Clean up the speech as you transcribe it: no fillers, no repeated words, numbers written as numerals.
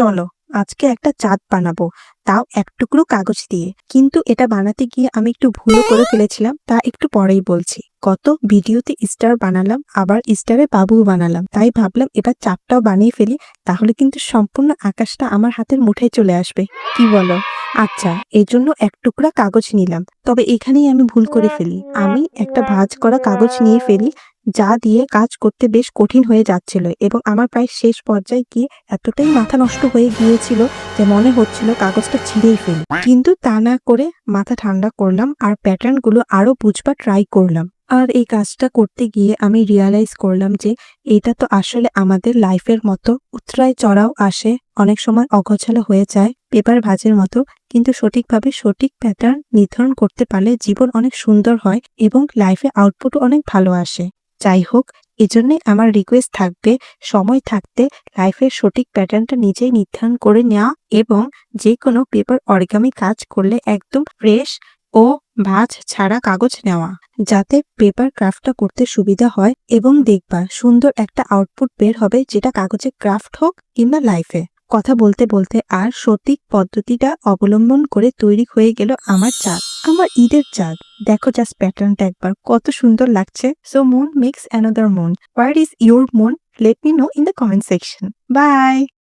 চলো আজকে একটা চাঁদ বানাবো, তাও এক টুকরো কাগজ দিয়ে। কিন্তু এটা বানাতে গিয়ে আমি একটু ভুলও করে ফেলেছিলাম, তা একটু পরেই বলছি। গত ভিডিওতে স্টার বানালাম, আবার স্টারে বাবুও বানালাম, তাই ভাবলাম এবার চাঁদটাও বানিয়ে ফেলি, তাহলে কিন্তু সম্পূর্ণ আকাশটা আমার হাতের মুঠোয় চলে আসবে। কি বলো? আচ্ছা, এই জন্য এক টুকরা কাগজ নিলাম। তবে এখানেই আমি ভুল করে ফেলি, আমি একটা ভাঁজ করা কাগজ নিয়ে ফেলি, যা দিয়ে কাজ করতে বেশ কঠিন হয়ে যাচ্ছিল, এবং আমার প্রায় শেষ পর্যায়ে গিয়ে এতটাই মাথা নষ্ট হয়ে গিয়েছিল যে মনে হচ্ছিল কাগজটা ছিঁড়েই ফেলি। কিন্তু তা না করে মাথা ঠান্ডা করলাম আর প্যাটার্ন গুলো আরো বুঝবার ট্রাই করলাম। আর এই কাজটা করতে গিয়ে আমি রিয়ালাইজ করলাম যে এটা তো আসলে আমাদের লাইফের মতো, উতরায় চড়াও আসে, অনেক সময় অগোছালো হয়ে যায় পেপার ভাঁজের মতো। কিন্তু সঠিকভাবে সঠিক প্যাটার্ন নির্ধারণ করতে পারলে জীবন অনেক সুন্দর হয় এবং লাইফে আউটপুটও অনেক ভালো আসে। যাই হোক, এজন্যই আমার রিকোয়েস্ট থাকবে, সময় থাকতে লাইফের সঠিক প্যাটার্নটা নিজেই নির্ধারণ করে নেওয়া, এবং যে কোনো পেপার অরিগামি কাজ করলে একদম ফ্রেশ ও ভাঁজ ছাড়া কাগজ নেওয়া, যাতে পেপার ক্রাফটটা করতে সুবিধা হয় এবং দেখবা সুন্দর একটা আউটপুট বের হবে, যেটা কাগজে ক্রাফট হোক কিংবা লাইফে। কথা বলতে বলতে আর সঠিক পদ্ধতিটা অবলম্বন করে তৈরি হয়ে গেল আমার চাঁদ, আমার ঈদের চাঁদ। দেখো জাস্ট প্যাটার্নটা একবার, কত সুন্দর লাগছে। So moon makes another moon. Where is your moon? Let me know in the comment section. By.